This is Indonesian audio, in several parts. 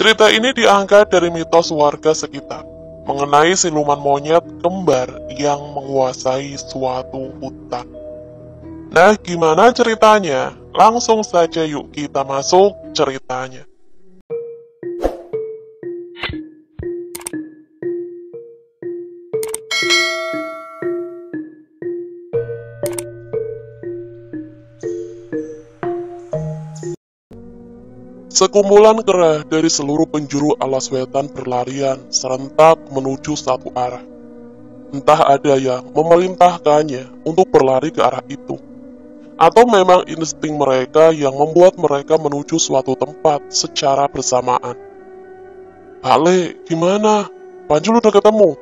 Cerita ini diangkat dari mitos warga sekitar mengenai siluman monyet kembar yang menguasai suatu hutan. Nah, gimana ceritanya? Langsung saja yuk kita masuk ceritanya. Sekumpulan kera dari seluruh penjuru alas wetan berlarian serentak menuju satu arah. Entah ada yang memerintahkannya untuk berlari ke arah itu, atau memang insting mereka yang membuat mereka menuju suatu tempat secara bersamaan. "Pak Le, gimana? Panjul udah ketemu?"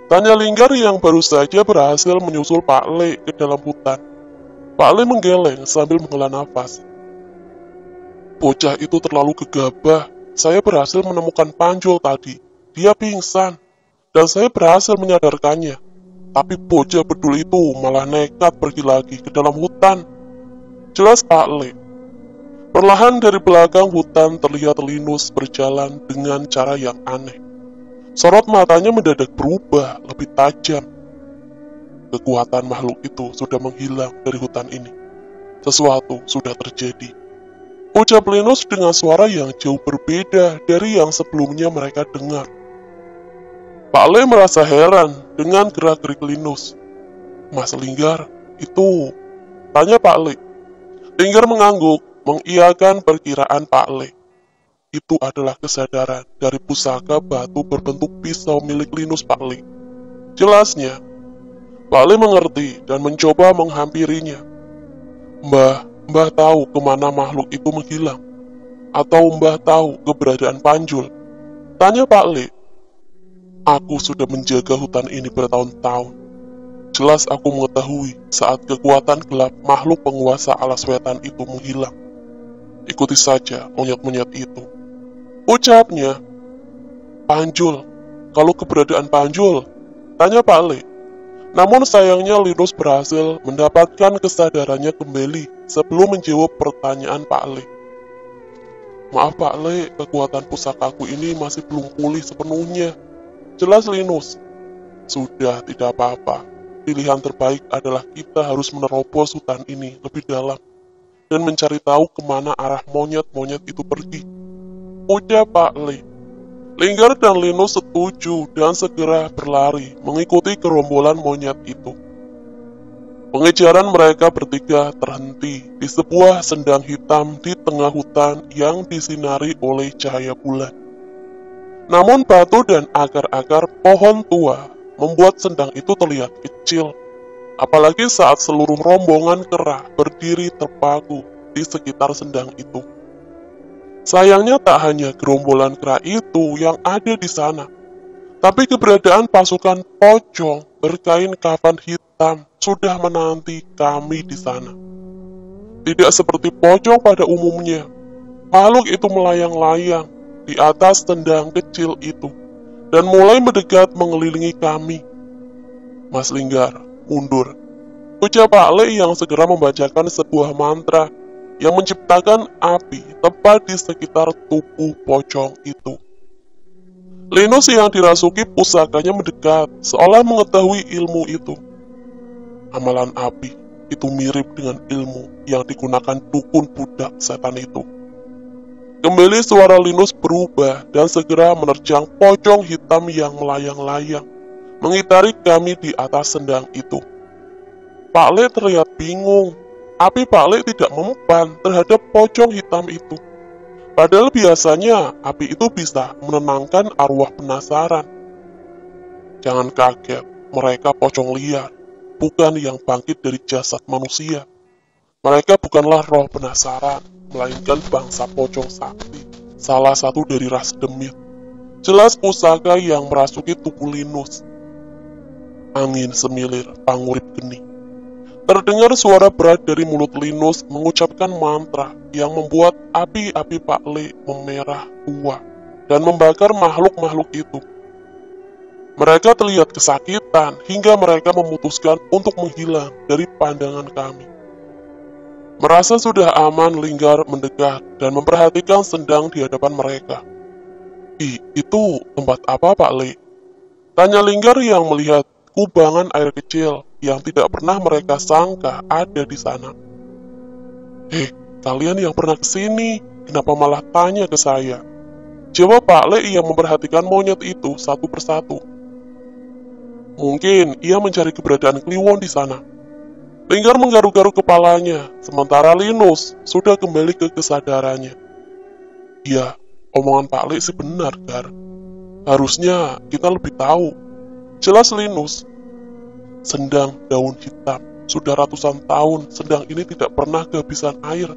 tanya Linggar yang baru saja berhasil menyusul Pak Le ke dalam hutan. Pak Le menggeleng sambil menghela nafas. "Bocah itu terlalu gegabah. Saya berhasil menemukan Panjul tadi. Dia pingsan, dan saya berhasil menyadarkannya. Tapi bocah bedul itu malah nekat pergi lagi ke dalam hutan," jelas Pak Le. Perlahan dari belakang hutan terlihat Linus berjalan dengan cara yang aneh. Sorot matanya mendadak berubah lebih tajam. Kekuatan makhluk itu sudah menghilang dari hutan ini. Sesuatu sudah terjadi. Ucap Linus dengan suara yang jauh berbeda dari yang sebelumnya mereka dengar. Pak Le merasa heran dengan gerak-gerik Linus. "Mas Linggar, itu?" tanya Pak Le. Linggar mengangguk, mengiyakan perkiraan Pak Le. Itu adalah kesadaran dari pusaka batu berbentuk pisau milik Linus Pak Le. Jelasnya, Pak Le mengerti dan mencoba menghampirinya. Mbah tahu kemana makhluk itu menghilang? Atau Mbah tahu keberadaan Panjul?" tanya Pak Le. "Aku sudah menjaga hutan ini bertahun-tahun. Jelas aku mengetahui saat kekuatan gelap makhluk penguasa alas wetan itu menghilang. Ikuti saja monyet-monyet itu," ucapnya. "Panjul, kalau keberadaan Panjul?" tanya Pak Le. Namun sayangnya Linus berhasil mendapatkan kesadarannya kembali sebelum menjawab pertanyaan Pak Le. "Maaf Pak Le, kekuatan pusakaku ini masih belum pulih sepenuhnya," jelas Linus. "Sudah, tidak apa-apa. Pilihan terbaik adalah kita harus menerobos hutan ini lebih dalam dan mencari tahu kemana arah monyet-monyet itu pergi," ucap Pak Le. Linggar dan Linus setuju dan segera berlari mengikuti gerombolan monyet itu. Pengejaran mereka bertiga terhenti di sebuah sendang hitam di tengah hutan yang disinari oleh cahaya bulan. Namun batu dan akar-akar pohon tua membuat sendang itu terlihat kecil, apalagi saat seluruh rombongan kera berdiri terpaku di sekitar sendang itu. Sayangnya tak hanya gerombolan kera itu yang ada di sana, tapi keberadaan pasukan pocong berkain kafan hitam sudah menanti kami di sana. Tidak seperti pocong pada umumnya, makhluk itu melayang-layang di atas tendang kecil itu dan mulai mendekat mengelilingi kami. "Mas Linggar, mundur," ucap Pak Le yang segera membacakan sebuah mantra yang menciptakan api tepat di sekitar tubuh pocong itu. Linus yang dirasuki pusakanya mendekat, seolah mengetahui ilmu itu. Amalan api itu mirip dengan ilmu yang digunakan dukun budak setan itu. Kembali suara Linus berubah dan segera menerjang pocong hitam yang melayang-layang, mengitari kami di atas sendang itu. Pak Le terlihat bingung. Api Pak Le tidak mempan terhadap pocong hitam itu. Padahal biasanya api itu bisa menenangkan arwah penasaran. "Jangan kaget, mereka pocong liar, bukan yang bangkit dari jasad manusia. Mereka bukanlah roh penasaran, melainkan bangsa pocong sakti, salah satu dari ras demit," jelas pusaka yang merasuki tubuh Linus. Angin semilir pangurip geni. Terdengar suara berat dari mulut Linus mengucapkan mantra yang membuat api-api Pak Le memerah tua dan membakar makhluk-makhluk itu. Mereka terlihat kesakitan hingga mereka memutuskan untuk menghilang dari pandangan kami. Merasa sudah aman, Linggar mendekat dan memperhatikan sendang di hadapan mereka. Itu tempat apa, Pak Le? Tanya Linggar yang melihat kubangan air kecil yang tidak pernah mereka sangka ada di sana. Kalian yang pernah kesini, kenapa malah tanya ke saya? Jawab Pak Le yang memperhatikan monyet itu satu persatu. Mungkin ia mencari keberadaan Kliwon di sana. Linggar menggaruk-garuk kepalanya, sementara Linus sudah kembali ke kesadarannya. Iya, omongan Pak Le sih benar, Gar. Harusnya kita lebih tahu. Jelas Linus. Sendang daun hitam. Sudah ratusan tahun, sendang ini tidak pernah kehabisan air.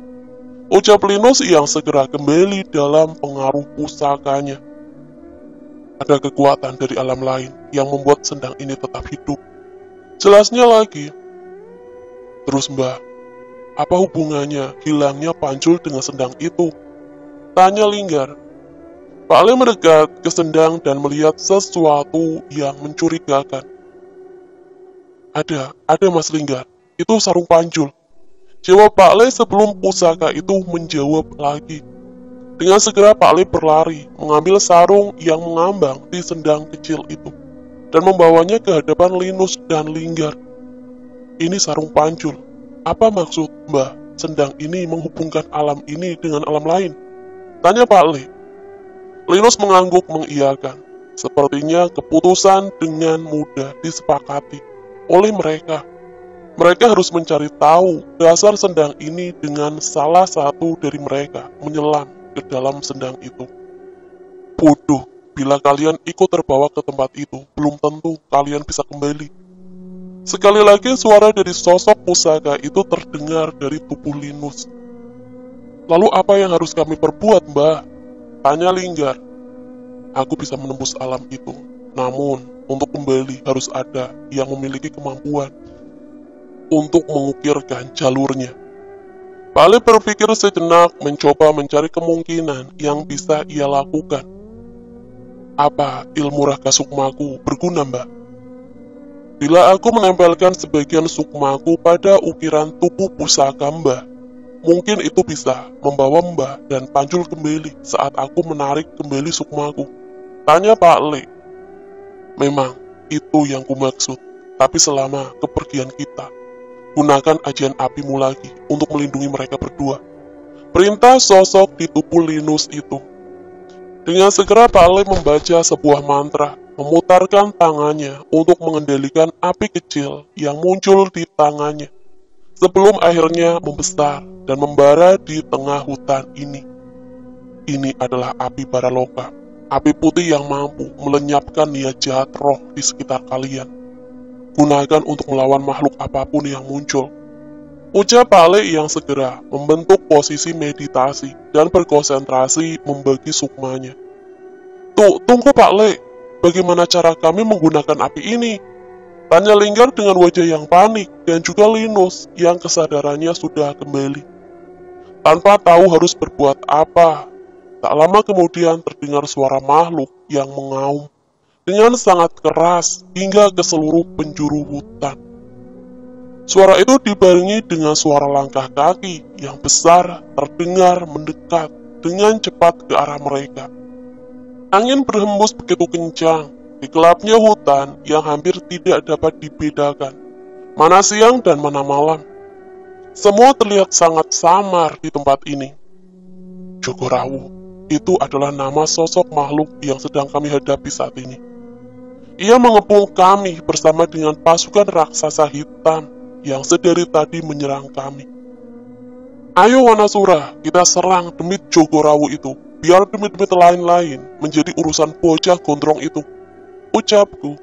Ucap Linus yang segera kembali dalam pengaruh pusakanya. Ada kekuatan dari alam lain yang membuat sendang ini tetap hidup. Jelasnya lagi. Terus Mbah, apa hubungannya hilangnya Pancul dengan sendang itu? Tanya Linggar. Pak Le mendekat ke sendang dan melihat sesuatu yang mencurigakan. Ada Mas Linggar, itu sarung Pancul. Jawab Pak Le sebelum pusaka itu menjawab lagi. Dengan segera Pak Le berlari, mengambil sarung yang mengambang di sendang kecil itu, dan membawanya ke hadapan Linus dan Linggar. Ini sarung Pancul. Apa maksud Mbah, sendang ini menghubungkan alam ini dengan alam lain? Tanya Pak Le. Linus mengangguk mengiyakan. Sepertinya keputusan dengan mudah disepakati oleh mereka. Mereka harus mencari tahu dasar sendang ini dengan salah satu dari mereka menyelam ke dalam sendang itu. Bodoh, bila kalian ikut terbawa ke tempat itu, belum tentu kalian bisa kembali. Sekali lagi suara dari sosok pusaka itu terdengar dari tubuh Linus. Lalu apa yang harus kami perbuat, Mbah? Tanya Linggar. Aku bisa menembus alam itu, namun untuk kembali harus ada yang memiliki kemampuan untuk mengukirkan jalurnya. Pak Le berpikir sejenak, mencoba mencari kemungkinan yang bisa ia lakukan. Apa ilmu raga sukmaku berguna, Mbah? Bila aku menempelkan sebagian sukmaku pada ukiran tubuh pusaka Mbah, mungkin itu bisa membawa Mbah dan Pancul kembali saat aku menarik kembali sukmaku. Tanya Pak Le. Memang, itu yang kumaksud. Tapi selama kepergian kita, gunakan ajian apimu lagi untuk melindungi mereka berdua. Perintah sosok di tubuh Linus itu. Dengan segera Pak Le membaca sebuah mantra, memutarkan tangannya untuk mengendalikan api kecil yang muncul di tangannya, sebelum akhirnya membesar dan membara di tengah hutan ini. Ini adalah api Baraloka, api putih yang mampu melenyapkan niat jahat roh di sekitar kalian. Gunakan untuk melawan makhluk apapun yang muncul. Ucap Pak Le yang segera membentuk posisi meditasi dan berkonsentrasi membagi sukmanya. Tunggu Pak Le, bagaimana cara kami menggunakan api ini? Tanya Linggar dengan wajah yang panik dan juga Linus yang kesadarannya sudah kembali. Tanpa tahu harus berbuat apa, tak lama kemudian terdengar suara makhluk yang mengaum dengan sangat keras hingga ke seluruh penjuru hutan. Suara itu dibarengi dengan suara langkah kaki yang besar terdengar mendekat dengan cepat ke arah mereka. Angin berhembus begitu kencang di gelapnya hutan yang hampir tidak dapat dibedakan mana siang dan mana malam. Semua terlihat sangat samar di tempat ini. Jogorawu, itu adalah nama sosok makhluk yang sedang kami hadapi saat ini. Ia mengepung kami bersama dengan pasukan raksasa hitam yang sedari tadi menyerang kami. Ayo Wanasura, kita serang demit Jogorawu itu, biar demit-demit lain-lain menjadi urusan bocah gondrong itu, ucapku.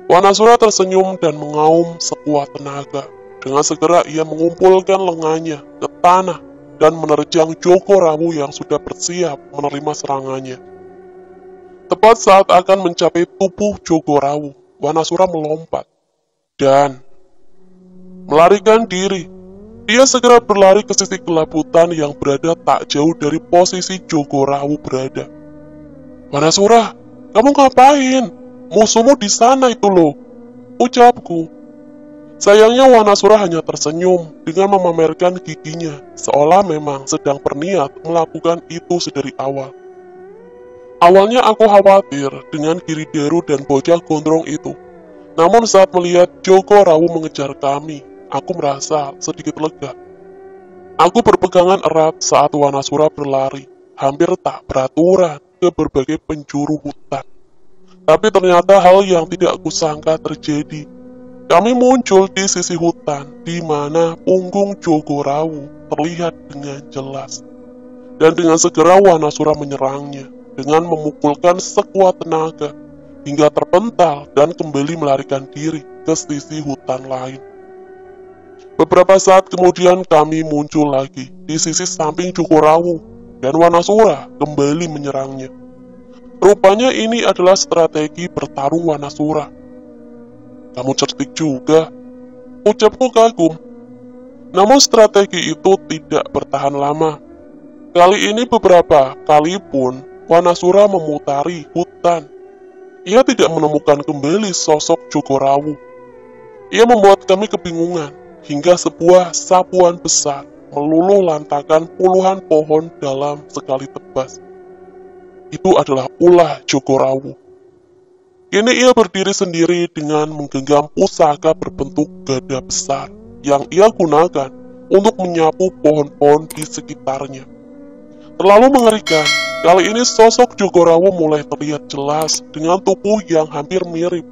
Wanasura tersenyum dan mengaum sekuat tenaga. Dengan segera ia mengumpulkan lengannya ke tanah dan menerjang Jogorawu yang sudah bersiap menerima serangannya. Tepat saat akan mencapai tubuh Jogorawu, Wanasura melompat dan melarikan diri. Dia segera berlari ke sisi gelap hutan yang berada tak jauh dari posisi Jogorawu berada. Wanasura, kamu ngapain? Musuhmu di sana itu loh, ucapku. Sayangnya Wanasura hanya tersenyum dengan memamerkan giginya, seolah memang sedang berniat melakukan itu sedari awal. Awalnya aku khawatir dengan Giridaru dan bocah gondrong itu. Namun saat melihat Joko Rawu mengejar kami, aku merasa sedikit lega. Aku berpegangan erat saat Wanasura berlari, hampir tak beraturan ke berbagai penjuru hutan. Tapi ternyata hal yang tidak kusangka terjadi. Kami muncul di sisi hutan, di mana punggung Joko Rawu terlihat dengan jelas. Dan dengan segera Wanasura menyerangnya, dengan memukulkan sekuat tenaga, hingga terpental dan kembali melarikan diri ke sisi hutan lain. Beberapa saat kemudian kami muncul lagi di sisi samping Joko Rawu, dan Wanasura kembali menyerangnya. Rupanya ini adalah strategi bertarung Wanasura. Kamu cerdik juga, ucapku kagum. Namun strategi itu tidak bertahan lama. Kali ini beberapa kali pun Wanasura memutari hutan. Ia tidak menemukan kembali sosok Joko Rawu. Ia membuat kami kebingungan, hingga sebuah sapuan besar meluluh lantakan puluhan pohon dalam sekali tebas. Itu adalah ulah Joko Rawu. Kini ia berdiri sendiri dengan menggenggam pusaka berbentuk gada besar yang ia gunakan untuk menyapu pohon-pohon di sekitarnya. Terlalu mengerikan, kali ini sosok Joko Rawu mulai terlihat jelas dengan tubuh yang hampir mirip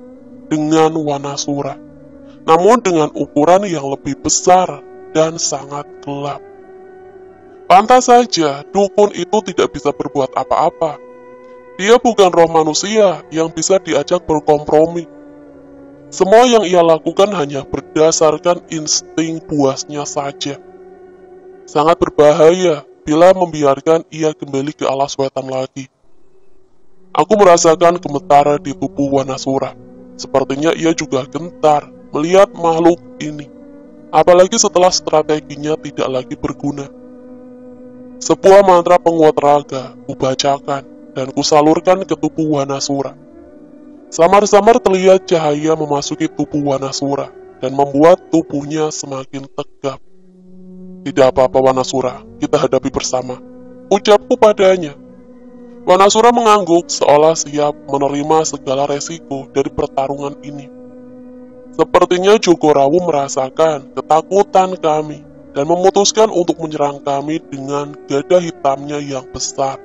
dengan Wanasura, namun dengan ukuran yang lebih besar dan sangat gelap. Pantas saja, dukun itu tidak bisa berbuat apa-apa. Dia bukan roh manusia yang bisa diajak berkompromi. Semua yang ia lakukan hanya berdasarkan insting buasnya saja. Sangat berbahaya bila membiarkan ia kembali ke alas wetan lagi. Aku merasakan gemetar di tubuh Wanasura. Sepertinya ia juga gentar melihat makhluk ini. Apalagi setelah strateginya tidak lagi berguna. Sebuah mantra penguat raga kubacakan dan kusalurkan ke tubuh Wanasura. Samar-samar terlihat cahaya memasuki tubuh Wanasura dan membuat tubuhnya semakin tegap. Tidak apa-apa Wanasura, kita hadapi bersama, ucapku padanya. Wanasura mengangguk seolah siap menerima segala resiko dari pertarungan ini. Sepertinya Joko Rawu merasakan ketakutan kami dan memutuskan untuk menyerang kami dengan gada hitamnya yang besar.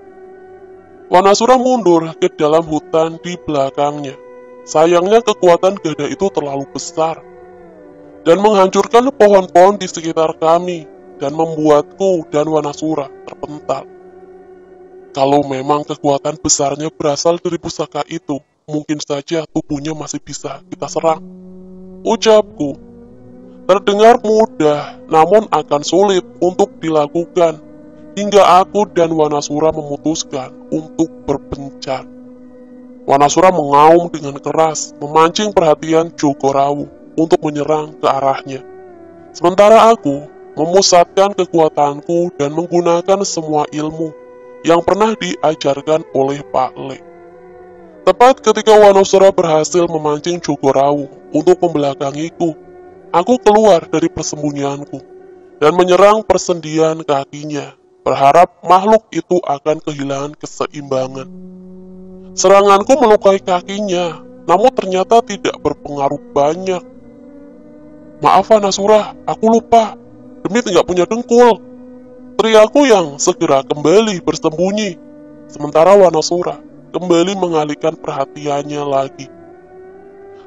Wanasura mundur ke dalam hutan di belakangnya. Sayangnya kekuatan gada itu terlalu besar dan menghancurkan pohon-pohon di sekitar kami dan membuatku dan Wanasura terpental. Kalau memang kekuatan besarnya berasal dari pusaka itu, mungkin saja tubuhnya masih bisa kita serang, ucapku. Terdengar mudah, namun akan sulit untuk dilakukan. Hingga aku dan Wanasura memutuskan untuk berpencar. Wanasura mengaum dengan keras, memancing perhatian Joko Rawu untuk menyerang ke arahnya. Sementara aku memusatkan kekuatanku dan menggunakan semua ilmu yang pernah diajarkan oleh Pak Le. Tepat ketika Wanasura berhasil memancing Joko Rawu untuk membelakangiku, aku keluar dari persembunyianku dan menyerang persendian kakinya, berharap makhluk itu akan kehilangan keseimbangan. Seranganku melukai kakinya, namun ternyata tidak berpengaruh banyak. Maaf Wanasura, aku lupa. Demi tidak punya dengkul. Teriakku yang segera kembali bersembunyi. Sementara Wanasura kembali mengalihkan perhatiannya lagi.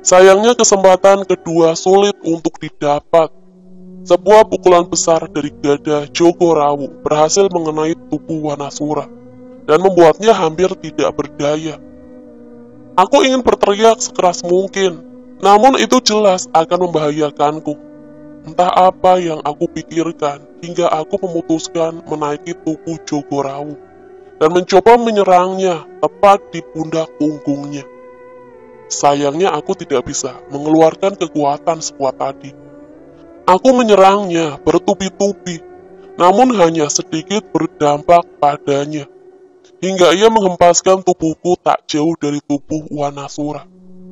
Sayangnya kesempatan kedua sulit untuk didapat. Sebuah pukulan besar dari gada Joko Rawu berhasil mengenai tubuh Wanasura dan membuatnya hampir tidak berdaya. Aku ingin berteriak sekeras mungkin, namun itu jelas akan membahayakanku. Entah apa yang aku pikirkan hingga aku memutuskan menaiki tubuh Joko Rawu dan mencoba menyerangnya tepat di pundak punggungnya. Sayangnya aku tidak bisa mengeluarkan kekuatan sekuat tadi. Aku menyerangnya bertubi-tubi, namun hanya sedikit berdampak padanya, hingga ia menghempaskan tubuhku tak jauh dari tubuh Wanasura.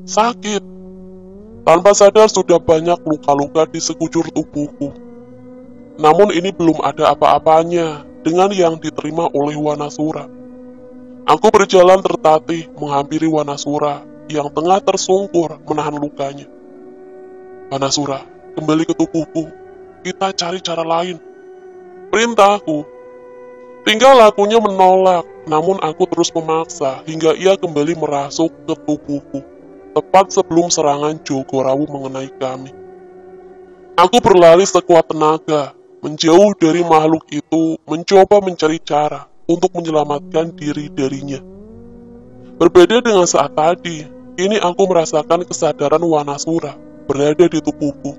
Sakit. Tanpa sadar sudah banyak luka-luka di sekujur tubuhku. Namun ini belum ada apa-apanya dengan yang diterima oleh Wanasura. Aku berjalan tertatih menghampiri Wanasura yang tengah tersungkur menahan lukanya. Wanasura, kembali ke tubuhku. Kita cari cara lain. Perintahku. Tinggal lakunya menolak, namun aku terus memaksa hingga ia kembali merasuk ke tubuhku, tepat sebelum serangan Jogorawu mengenai kami. Aku berlari sekuat tenaga, menjauh dari makhluk itu, mencoba mencari cara untuk menyelamatkan diri darinya. Berbeda dengan saat tadi, kini aku merasakan kesadaran Wanasura berada di tubuhku.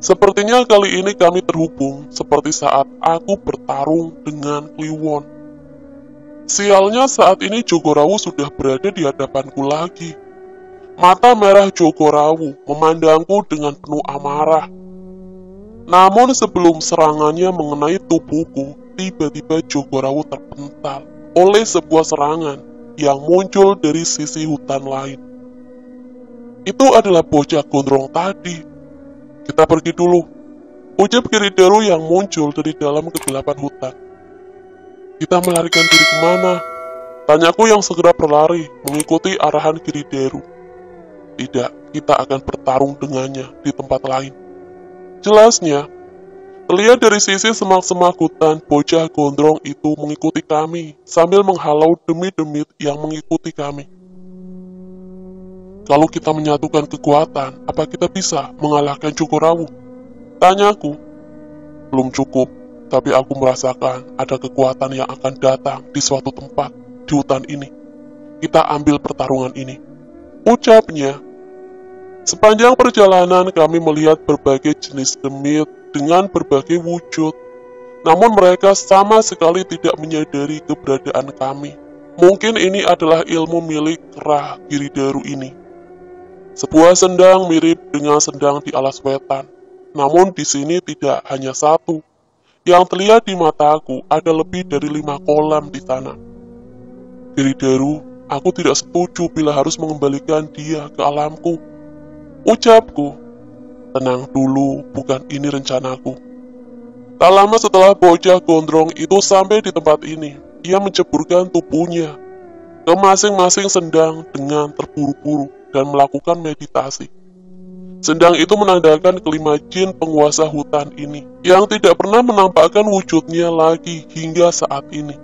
Sepertinya kali ini kami terhubung seperti saat aku bertarung dengan Kliwon. Sialnya saat ini Jogorawu sudah berada di hadapanku lagi. Mata merah Jogorawu memandangku dengan penuh amarah. Namun sebelum serangannya mengenai tubuhku, tiba-tiba Jogorawu terpental oleh sebuah serangan yang muncul dari sisi hutan lain. Itu adalah bocah gondrong tadi. Kita pergi dulu, ucap Kirideru yang muncul dari dalam kegelapan hutan. Kita melarikan diri kemana? Tanyaku yang segera berlari mengikuti arahan Kirideru. Tidak, kita akan bertarung dengannya di tempat lain. Jelasnya, terlihat dari sisi semak-semak hutan, bocah gondrong itu mengikuti kami sambil menghalau demit-demit yang mengikuti kami. Kalau kita menyatukan kekuatan, apa kita bisa mengalahkan Jogorawu? Tanyaku. Belum cukup, tapi aku merasakan ada kekuatan yang akan datang di suatu tempat di hutan ini. Kita ambil pertarungan ini, ucapnya. Sepanjang perjalanan kami melihat berbagai jenis demit dengan berbagai wujud, namun mereka sama sekali tidak menyadari keberadaan kami. Mungkin ini adalah ilmu milik Kera Kirideru ini. Sebuah sendang mirip dengan sendang di alas wetan, namun di sini tidak hanya satu. Yang terlihat di mataku ada lebih dari 5 kolam di sana. Kirideru, aku tidak setuju bila harus mengembalikan dia ke alamku. Ucapku. Tenang dulu, bukan ini rencanaku. Tak lama setelah bocah gondrong itu sampai di tempat ini, ia menceburkan tubuhnya ke masing-masing sendang dengan terburu-buru dan melakukan meditasi. Sendang itu menandakan kelima jin penguasa hutan ini, yang tidak pernah menampakkan wujudnya lagi hingga saat ini.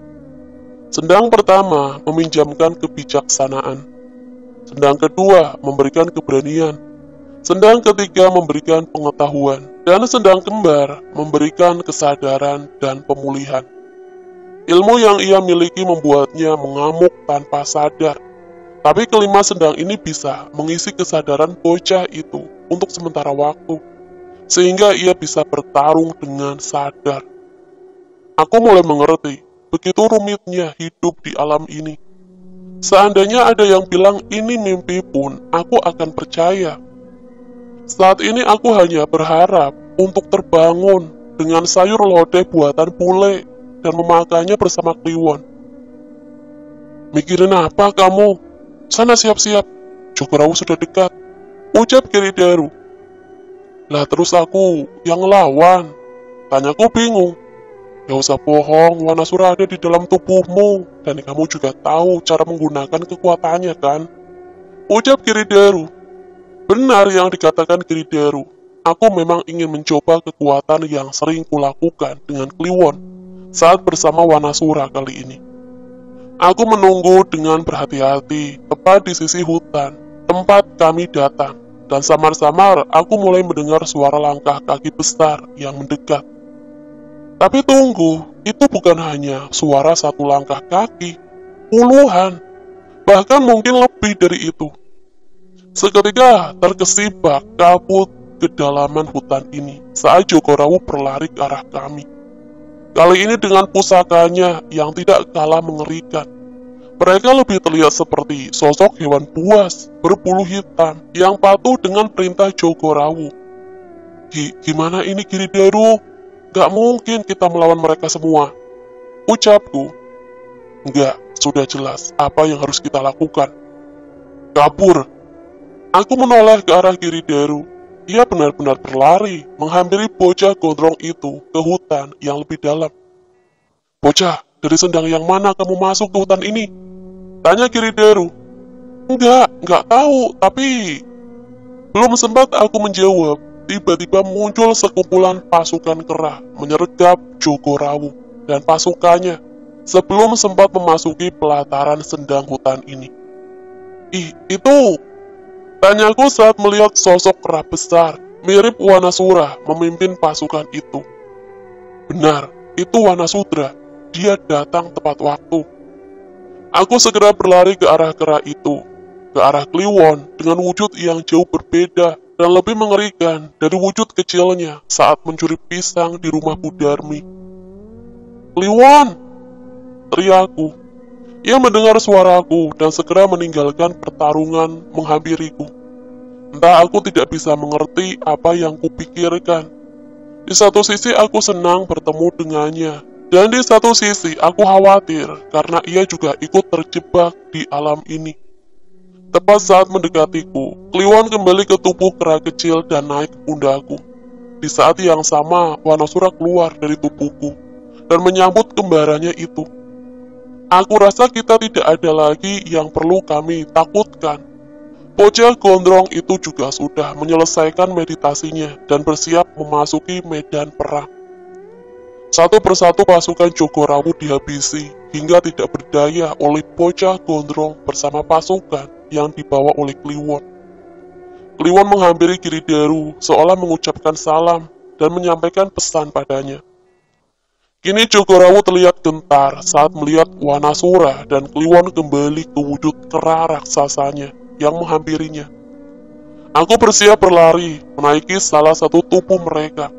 Sendang pertama meminjamkan kebijaksanaan. Sendang kedua memberikan keberanian. Sendang ketiga memberikan pengetahuan. Dan sendang kembar memberikan kesadaran dan pemulihan. Ilmu yang ia miliki membuatnya mengamuk tanpa sadar. Tapi kelima sendang ini bisa mengisi kesadaran bocah itu untuk sementara waktu, sehingga ia bisa bertarung dengan sadar. Aku mulai mengerti, begitu rumitnya hidup di alam ini. Seandainya ada yang bilang ini mimpi pun, aku akan percaya. Saat ini aku hanya berharap untuk terbangun dengan sayur lodeh buatan bule dan memakannya bersama Kliwon. Mikirin apa kamu? Sana siap-siap, Jogorawu sudah dekat, ucap Kirideru. Lah terus aku yang lawan, tanyaku bingung. Gak usah bohong, Wanasura ada di dalam tubuhmu, dan kamu juga tahu cara menggunakan kekuatannya kan? Ucap Kirideru. Benar yang dikatakan Kirideru, aku memang ingin mencoba kekuatan yang sering kulakukan dengan Kliwon saat bersama Wanasura kali ini. Aku menunggu dengan berhati-hati, tepat di sisi hutan, tempat kami datang, dan samar-samar aku mulai mendengar suara langkah kaki besar yang mendekat. Tapi tunggu, itu bukan hanya suara satu langkah kaki, puluhan, bahkan mungkin lebih dari itu. Seketika terkesibak kabut kedalaman hutan ini saat Jogorawu berlari ke arah kami. Kali ini dengan pusakanya yang tidak kalah mengerikan. Mereka lebih terlihat seperti sosok hewan buas berbulu hitam yang patuh dengan perintah Jogorawu. Gimana ini Kirideru? Gak mungkin kita melawan mereka semua, ucapku. Enggak, sudah jelas apa yang harus kita lakukan. Kabur. Aku menoleh ke arah Kirideru. Ia benar-benar berlari, menghampiri bocah gondrong itu ke hutan yang lebih dalam. Bocah, dari sendang yang mana kamu masuk ke hutan ini? Tanya Kirideru. Enggak tahu, tapi... Belum sempat aku menjawab, tiba-tiba muncul sekumpulan pasukan kera menyergap Jogorawu dan pasukannya sebelum sempat memasuki pelataran sendang hutan ini. Ih, itu... Tanyaku saat melihat sosok kera besar, mirip Wanasura memimpin pasukan itu. Benar, itu Wanasudra. Dia datang tepat waktu. Aku segera berlari ke arah kera itu, ke arah Kliwon dengan wujud yang jauh berbeda dan lebih mengerikan dari wujud kecilnya saat mencuri pisang di rumah Bu Darmi. Kliwon! Teriakku. Ia mendengar suaraku dan segera meninggalkan pertarungan menghampiriku. Entah aku tidak bisa mengerti apa yang kupikirkan. Di satu sisi aku senang bertemu dengannya, dan di satu sisi aku khawatir karena ia juga ikut terjebak di alam ini. Tepat saat mendekatiku, Kliwon kembali ke tubuh kera kecil dan naik ke pundakku. Di saat yang sama, Wanasura keluar dari tubuhku dan menyambut kembarannya itu. Aku rasa kita tidak ada lagi yang perlu kami takutkan. Bocah gondrong itu juga sudah menyelesaikan meditasinya dan bersiap memasuki medan perang. Satu persatu pasukan Jogorawu dihabisi hingga tidak berdaya oleh bocah gondrong bersama pasukan yang dibawa oleh Kliwon. Kliwon menghampiri Kirideru seolah mengucapkan salam dan menyampaikan pesan padanya. Kini Jogorawu terlihat gentar saat melihat Wanasura dan Kliwon kembali ke wujud kera raksasanya yang menghampirinya. Aku bersiap berlari menaiki salah satu tubuh mereka.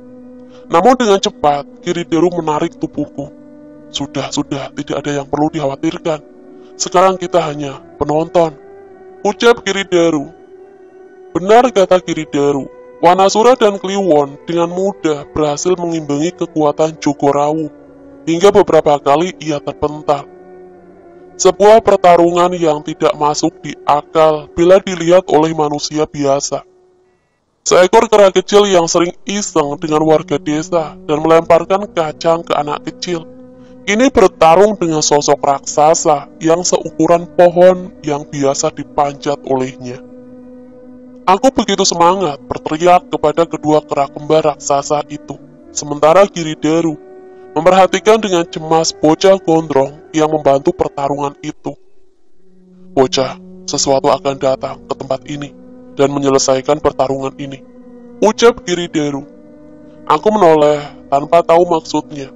Namun dengan cepat, Kirideru menarik tubuhku. Sudah, tidak ada yang perlu dikhawatirkan. Sekarang kita hanya penonton, ucap Kirideru. Benar kata Kirideru, Wanasura dan Kliwon dengan mudah berhasil mengimbangi kekuatan Jogorawu, hingga beberapa kali ia terpental. Sebuah pertarungan yang tidak masuk di akal bila dilihat oleh manusia biasa. Seekor kera kecil yang sering iseng dengan warga desa dan melemparkan kacang ke anak kecil, kini bertarung dengan sosok raksasa yang seukuran pohon yang biasa dipanjat olehnya. Aku begitu semangat berteriak kepada kedua kera kembar raksasa itu, sementara Kirideru memperhatikan dengan cemas bocah gondrong yang membantu pertarungan itu. Bocah, sesuatu akan datang ke tempat ini dan menyelesaikan pertarungan ini, ucap Kirideru. Aku menoleh tanpa tahu maksudnya.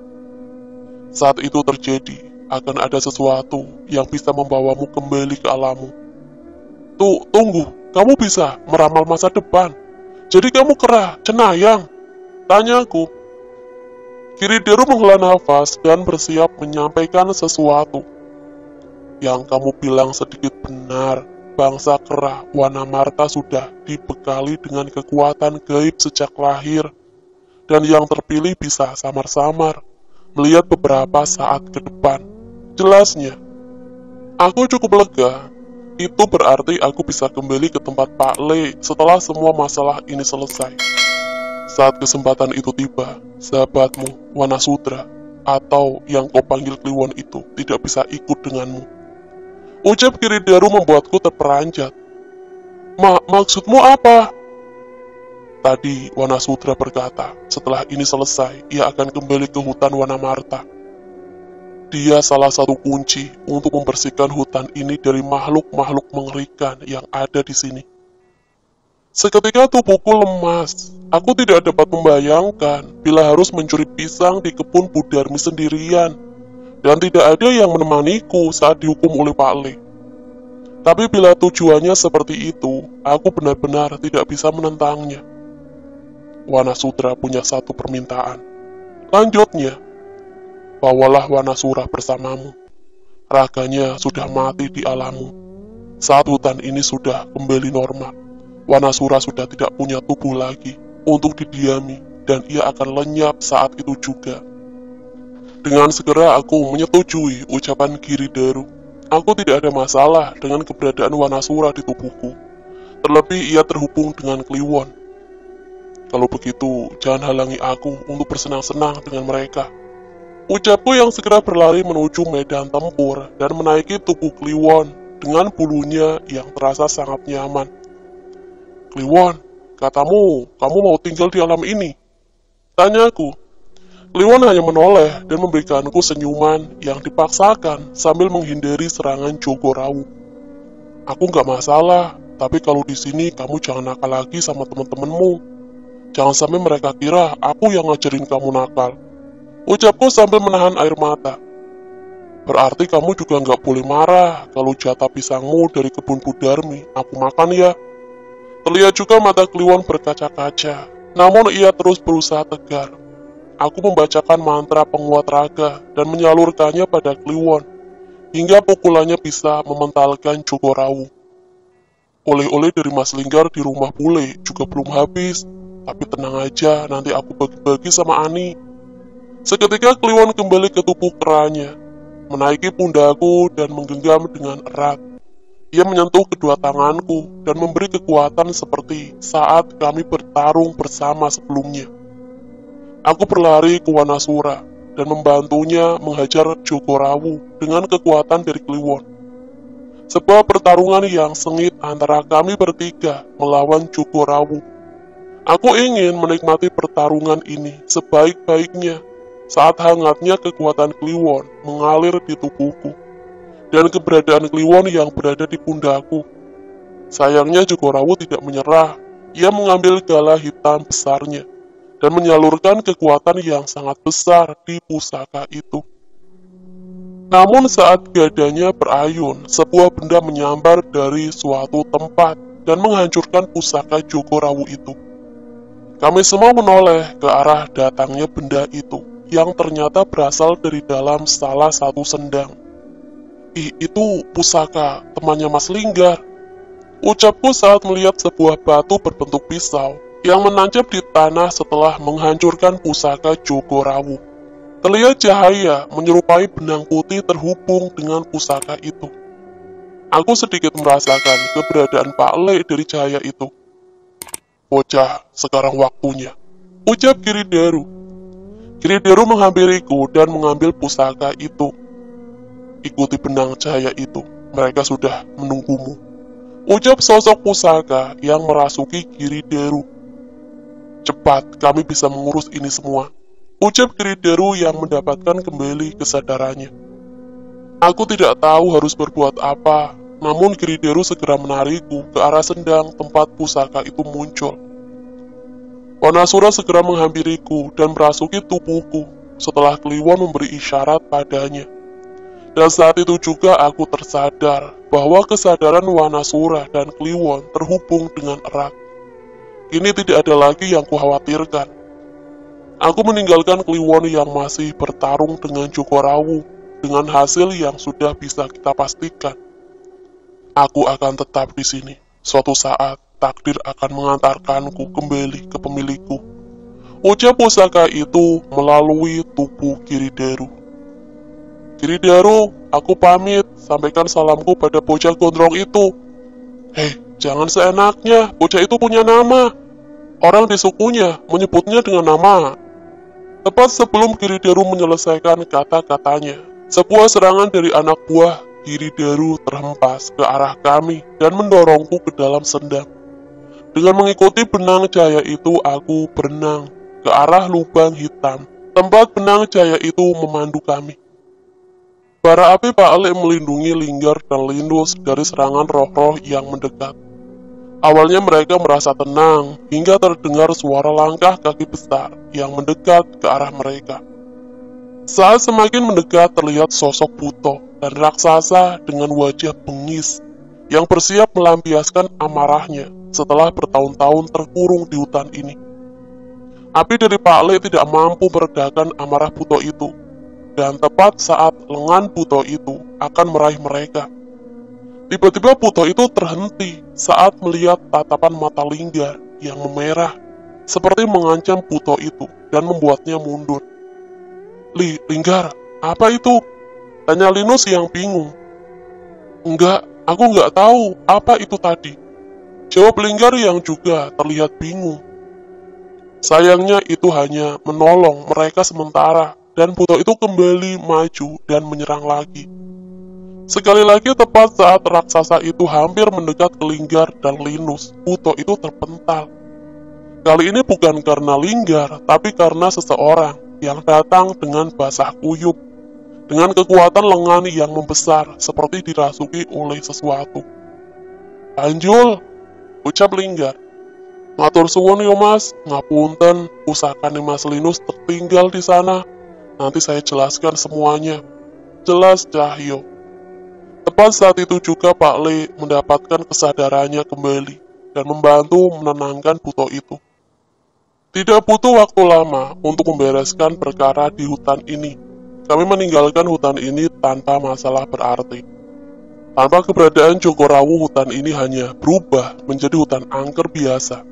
Saat itu terjadi, akan ada sesuatu yang bisa membawamu kembali ke alammu. Tunggu, kamu bisa meramal masa depan. Jadi kamu kera, cenayang? Tanyaku. Kirideru menghela nafas dan bersiap menyampaikan sesuatu. Yang kamu bilang sedikit benar. Bangsa kera Wanamarta sudah dibekali dengan kekuatan gaib sejak lahir, dan yang terpilih bisa samar-samar melihat beberapa saat ke depan. Jelasnya, aku cukup lega. Itu berarti aku bisa kembali ke tempat Pak Le setelah semua masalah ini selesai. Saat kesempatan itu tiba, sahabatmu Wanasudra atau yang kau panggil Kliwon itu tidak bisa ikut denganmu. Ucap Kirideru membuatku terperanjat. Maksudmu apa? Tadi Wanasudra berkata, setelah ini selesai, ia akan kembali ke hutan Wanamarta. Dia salah satu kunci untuk membersihkan hutan ini dari makhluk-makhluk mengerikan yang ada di sini. Seketika tubuhku lemas. Aku tidak dapat membayangkan bila harus mencuri pisang di kebun Bu Darmi sendirian. Dan tidak ada yang menemaniku saat dihukum oleh Pak Le. Tapi bila tujuannya seperti itu, aku benar-benar tidak bisa menentangnya. Wanasudra punya satu permintaan. Lanjutnya, bawalah Wanasura bersamamu. Raganya sudah mati di alammu. Saat hutan ini sudah kembali normal, Wanasura sudah tidak punya tubuh lagi untuk didiami, dan ia akan lenyap saat itu juga. Dengan segera aku menyetujui ucapan Kirideru. Aku tidak ada masalah dengan keberadaan Wanasura di tubuhku. Terlebih ia terhubung dengan Kliwon. Kalau begitu, jangan halangi aku untuk bersenang-senang dengan mereka. Ucapku yang segera berlari menuju medan tempur dan menaiki tubuh Kliwon dengan bulunya yang terasa sangat nyaman. Kliwon, katamu, kamu mau tinggal di alam ini? Tanyaku. Kliwon hanya menoleh dan memberikanku senyuman yang dipaksakan sambil menghindari serangan Jogorawu. Aku nggak masalah, tapi kalau di sini kamu jangan nakal lagi sama teman-temanmu. Jangan sampai mereka kira aku yang ngajarin kamu nakal. Ucapku sambil menahan air mata. Berarti kamu juga nggak boleh marah kalau jatah pisangmu dari kebun Budarmi aku makan ya. Terlihat juga mata Kliwon berkaca-kaca, namun ia terus berusaha tegar. Aku membacakan mantra penguat raga dan menyalurkannya pada Kliwon, hingga pukulannya bisa mementalkan Jogorawu. Oleh-oleh dari Mas Linggar di rumah bule juga belum habis, tapi tenang aja, nanti aku bagi-bagi sama Ani. Seketika Kliwon kembali ke tubuh keranya, menaiki pundakku dan menggenggam dengan erat. Ia menyentuh kedua tanganku dan memberi kekuatan seperti saat kami bertarung bersama sebelumnya. Aku berlari ke Wanasura dan membantunya menghajar Jogorawu dengan kekuatan dari Kliwon. Sebuah pertarungan yang sengit antara kami bertiga melawan Jogorawu. Aku ingin menikmati pertarungan ini sebaik-baiknya saat hangatnya kekuatan Kliwon mengalir di tubuhku dan keberadaan Kliwon yang berada di pundakku. Sayangnya Jogorawu tidak menyerah. Ia mengambil gala hitam besarnya dan menyalurkan kekuatan yang sangat besar di pusaka itu. Namun saat gadanya berayun, sebuah benda menyambar dari suatu tempat dan menghancurkan pusaka Jogorawu itu. Kami semua menoleh ke arah datangnya benda itu, yang ternyata berasal dari dalam salah satu sendang. Itu pusaka temannya Mas Linggar. Ucapku saat melihat sebuah batu berbentuk pisau yang menancap di tanah setelah menghancurkan pusaka Jogorawu. Terlihat cahaya menyerupai benang putih terhubung dengan pusaka itu. Aku sedikit merasakan keberadaan Pak Le dari cahaya itu. Bocah, sekarang waktunya, ucap Kirideru. Kirideru menghampiriku dan mengambil pusaka itu. Ikuti benang cahaya itu, mereka sudah menunggumu. Ucap sosok pusaka yang merasuki Kirideru. Cepat, kami bisa mengurus ini semua. Ucap Kirideru yang mendapatkan kembali kesadarannya. Aku tidak tahu harus berbuat apa, namun Kirideru segera menarikku ke arah sendang tempat pusaka itu muncul. Wanasura segera menghampiriku dan merasuki tubuhku setelah Kliwon memberi isyarat padanya. Dan saat itu juga aku tersadar bahwa kesadaran Wanasura dan Kliwon terhubung dengan erat. Kini tidak ada lagi yang kukhawatirkan. Aku meninggalkan Kliwon yang masih bertarung dengan Jogorawu dengan hasil yang sudah bisa kita pastikan. Aku akan tetap di sini. Suatu saat, takdir akan mengantarkanku kembali ke pemilikku. Ucap pusaka itu melalui tubuh Kirideru. Kirideru, aku pamit. Sampaikan salamku pada bocah gondrong itu. Hei, jangan seenaknya, bocah itu punya nama. Orang di sukunya menyebutnya dengan nama. Tepat sebelum Kirideru menyelesaikan kata-katanya, sebuah serangan dari anak buah Kirideru terhempas ke arah kami dan mendorongku ke dalam sendang. Dengan mengikuti benang cahaya itu, aku berenang ke arah lubang hitam, tempat benang cahaya itu memandu kami. Bara api Pak Ale melindungi Linggar dan Lindus dari serangan roh-roh yang mendekat. Awalnya mereka merasa tenang, hingga terdengar suara langkah kaki besar yang mendekat ke arah mereka. Saat semakin mendekat terlihat sosok Buto dan raksasa dengan wajah bengis yang bersiap melampiaskan amarahnya setelah bertahun-tahun terkurung di hutan ini. Api dari Pak Le tidak mampu meredakan amarah Buto itu, dan tepat saat lengan Buto itu akan meraih mereka, tiba-tiba Buto itu terhenti saat melihat tatapan mata Linggar yang memerah, seperti mengancam Buto itu dan membuatnya mundur. Linggar, apa itu? Tanya Linus yang bingung. Enggak, aku nggak tahu apa itu tadi. Jawab Linggar yang juga terlihat bingung. Sayangnya itu hanya menolong mereka sementara. dan buto itu kembali maju dan menyerang lagi. Sekali lagi tepat saat raksasa itu hampir mendekat ke Linggar dan Linus, buto itu terpental. Kali ini bukan karena Linggar, tapi karena seseorang yang datang dengan basah kuyup, dengan kekuatan lengan yang membesar seperti dirasuki oleh sesuatu. "Anjul," ucap Linggar. "Matur suwun yo mas, ngapunten, pusakane Mas Linus tertinggal di sana. Nanti saya jelaskan semuanya." "Jelas, Cahyo." Tepat saat itu juga Pak Le mendapatkan kesadarannya kembali dan membantu menenangkan buto itu. Tidak butuh waktu lama untuk membereskan perkara di hutan ini. Kami meninggalkan hutan ini tanpa masalah berarti. Tanpa keberadaan Jogorawu, hutan ini hanya berubah menjadi hutan angker biasa.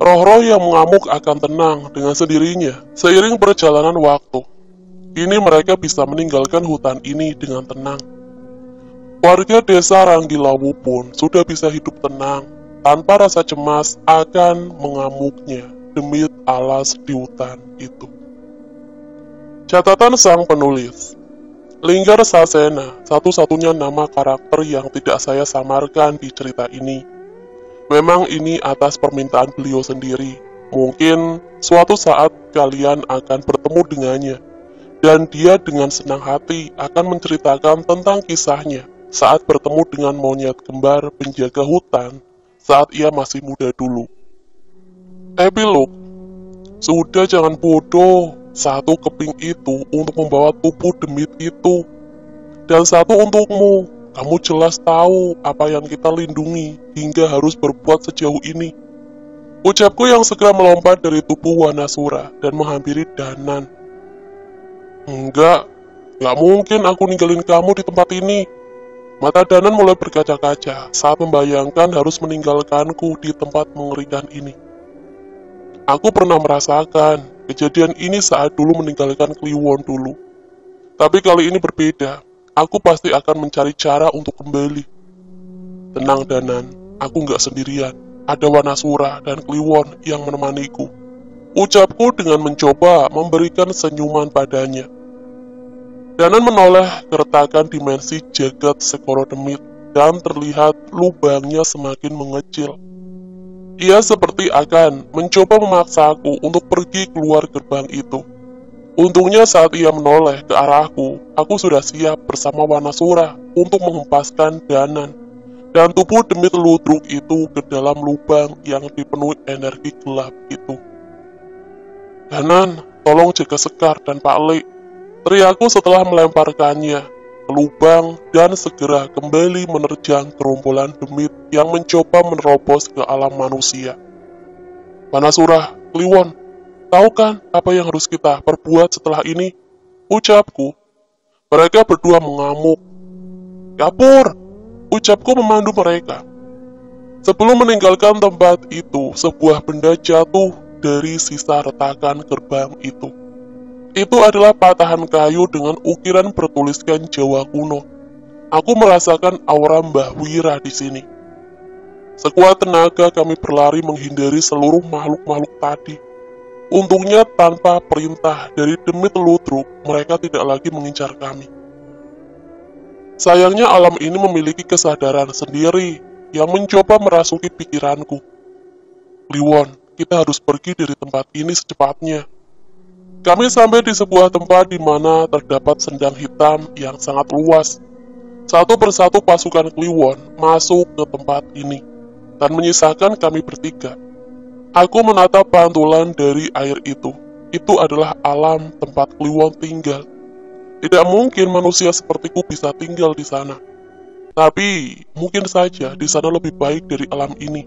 Roh-roh yang mengamuk akan tenang dengan sendirinya seiring perjalanan waktu. Kini mereka bisa meninggalkan hutan ini dengan tenang. Warga desa Ranggilawu pun sudah bisa hidup tenang tanpa rasa cemas akan mengamuknya demit alas di hutan itu. Catatan sang penulis, Linggar Sasena, satu-satunya nama karakter yang tidak saya samarkan di cerita ini. Memang ini atas permintaan beliau sendiri. Mungkin suatu saat kalian akan bertemu dengannya, dan dia dengan senang hati akan menceritakan tentang kisahnya saat bertemu dengan monyet kembar penjaga hutan saat ia masih muda dulu. Epilog, sudah jangan bodoh, satu keping itu untuk membawa tubuh demit itu, dan satu untukmu. Kamu jelas tahu apa yang kita lindungi hingga harus berbuat sejauh ini. Ucapku yang segera melompat dari tubuh Wanasura dan menghampiri Danan. Enggak mungkin aku ninggalin kamu di tempat ini. Mata Danan mulai berkaca-kaca saat membayangkan harus meninggalkanku di tempat mengerikan ini. Aku pernah merasakan kejadian ini saat dulu meninggalkan Kliwon dulu. Tapi kali ini berbeda. Aku pasti akan mencari cara untuk kembali. Tenang Danan, aku nggak sendirian. Ada Wanasura dan Kliwon yang menemaniku. Ucapku dengan mencoba memberikan senyuman padanya. Danan menoleh keretakan dimensi jagat Segoro Demit dan terlihat lubangnya semakin mengecil. Ia seperti akan mencoba memaksaku untuk pergi keluar gerbang itu. Untungnya saat ia menoleh ke arahku, aku sudah siap bersama Wanasura untuk menghempaskan Danan dan tubuh Demit ludruk itu ke dalam lubang yang dipenuhi energi gelap itu. "Danan, tolong jaga Sekar dan Pak Le," teriakku setelah melemparkannya ke lubang dan segera kembali menerjang gerombolan demit yang mencoba menerobos ke alam manusia. "Wanasura, Kliwon, tahu kan apa yang harus kita perbuat setelah ini?" ucapku. Mereka berdua mengamuk. "Kapur!" ucapku memandu mereka. Sebelum meninggalkan tempat itu, sebuah benda jatuh dari sisa retakan gerbang itu. Itu adalah patahan kayu dengan ukiran bertuliskan Jawa kuno. Aku merasakan aura Mbah Wira di sini. Sekuat tenaga kami berlari menghindari seluruh makhluk-makhluk tadi. Untungnya tanpa perintah dari Demit Ludruk, mereka tidak lagi mengincar kami. Sayangnya alam ini memiliki kesadaran sendiri yang mencoba merasuki pikiranku. "Kliwon, kita harus pergi dari tempat ini secepatnya." Kami sampai di sebuah tempat di mana terdapat sendang hitam yang sangat luas. Satu persatu pasukan Kliwon masuk ke tempat ini, dan menyisakan kami bertiga. Aku menatap pantulan dari air itu. Itu adalah alam tempat Kliwon tinggal. Tidak mungkin manusia sepertiku bisa tinggal di sana. Tapi, mungkin saja di sana lebih baik dari alam ini.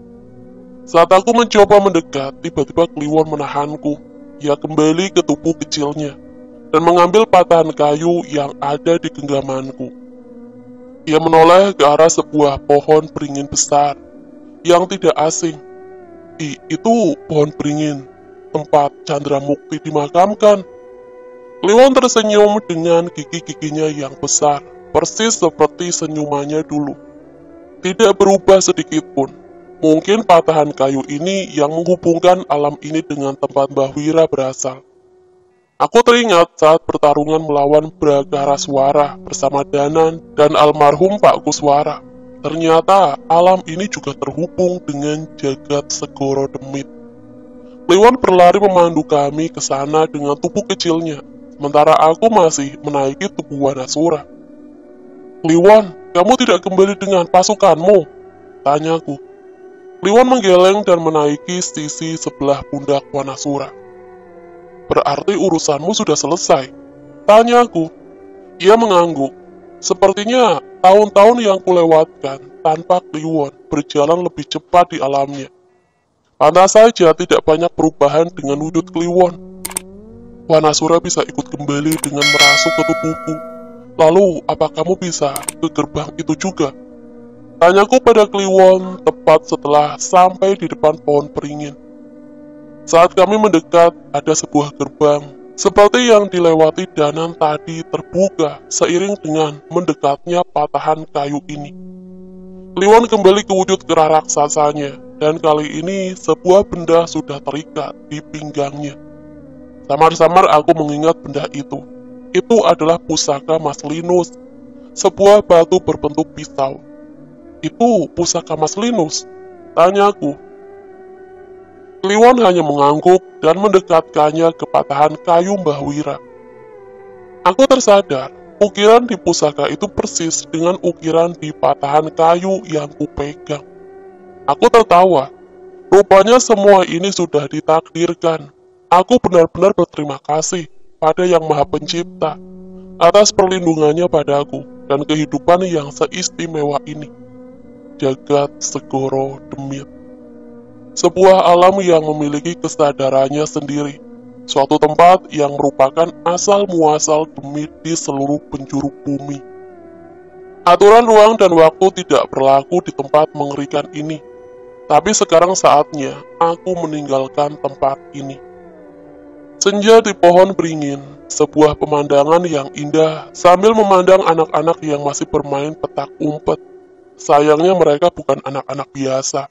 Saat aku mencoba mendekat, tiba-tiba Kliwon menahanku. Ia kembali ke tubuh kecilnya dan mengambil patahan kayu yang ada di genggamanku. Ia menoleh ke arah sebuah pohon beringin besar yang tidak asing. Itu pohon beringin, tempat Chandramukti dimakamkan. Kliwon tersenyum dengan gigi-giginya yang besar, persis seperti senyumannya dulu. Tidak berubah sedikit pun. Mungkin patahan kayu ini yang menghubungkan alam ini dengan tempat Mbah Wira berasal. Aku teringat saat pertarungan melawan Bragaraswara bersama Danan dan almarhum Pak Kuswara. Ternyata alam ini juga terhubung dengan jagat Segoro Demit. Kliwon berlari memandu kami ke sana dengan tubuh kecilnya, sementara aku masih menaiki tubuh Wanasura. "Kliwon, kamu tidak kembali dengan pasukanmu?" tanyaku. Kliwon menggeleng dan menaiki sisi sebelah pundak Wanasura. "Berarti urusanmu sudah selesai?" tanyaku. Ia mengangguk. Sepertinya tahun-tahun yang kulewatkan tanpa Kliwon berjalan lebih cepat di alamnya. Pantas saja tidak banyak perubahan dengan wujud Kliwon. "Wanasura bisa ikut kembali dengan merasuk ke tubuhku. Lalu, apa kamu bisa ke gerbang itu juga?" tanyaku pada Kliwon tepat setelah sampai di depan pohon beringin. Saat kami mendekat, ada sebuah gerbang, seperti yang dilewati Danan tadi terbuka seiring dengan mendekatnya patahan kayu ini. Kliwon kembali ke wujud kera raksasanya, dan kali ini sebuah benda sudah terikat di pinggangnya. Samar-samar aku mengingat benda itu. Itu adalah pusaka Mas Linus, sebuah batu berbentuk pisau. "Itu pusaka Mas Linus?" tanyaku. Kliwon hanya mengangguk dan mendekatkannya ke patahan kayu Mbah Wira. Aku tersadar, ukiran di pusaka itu persis dengan ukiran di patahan kayu yang kupegang. Aku tertawa. Rupanya semua ini sudah ditakdirkan. Aku benar-benar berterima kasih pada Yang Maha Pencipta atas perlindungannya padaku dan kehidupan yang seistimewa ini. Jagat Segoro Demit. Sebuah alam yang memiliki kesadarannya sendiri, suatu tempat yang merupakan asal-muasal demit di seluruh penjuru bumi. Aturan ruang dan waktu tidak berlaku di tempat mengerikan ini, tapi sekarang saatnya aku meninggalkan tempat ini. Senja di pohon beringin, sebuah pemandangan yang indah sambil memandang anak-anak yang masih bermain petak umpet. Sayangnya mereka bukan anak-anak biasa.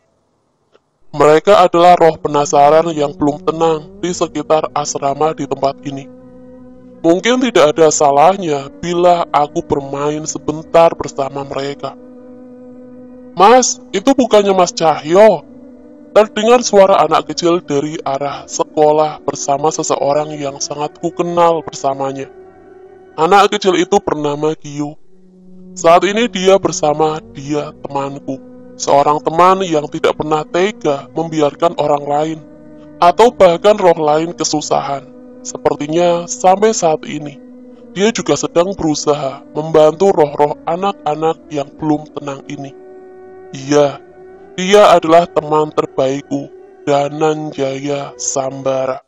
Mereka adalah roh penasaran yang belum tenang di sekitar asrama di tempat ini. Mungkin tidak ada salahnya bila aku bermain sebentar bersama mereka. "Mas, itu bukannya Mas Cahyo?" terdengar suara anak kecil dari arah sekolah bersama seseorang yang sangat kukenal bersamanya. Anak kecil itu bernama Gio. Saat ini dia bersama temanku. Seorang teman yang tidak pernah tega membiarkan orang lain, atau bahkan roh lain kesusahan. Sepertinya sampai saat ini, dia juga sedang berusaha membantu roh-roh anak-anak yang belum tenang ini. Iya, dia adalah teman terbaikku, Dananjaya Sambara.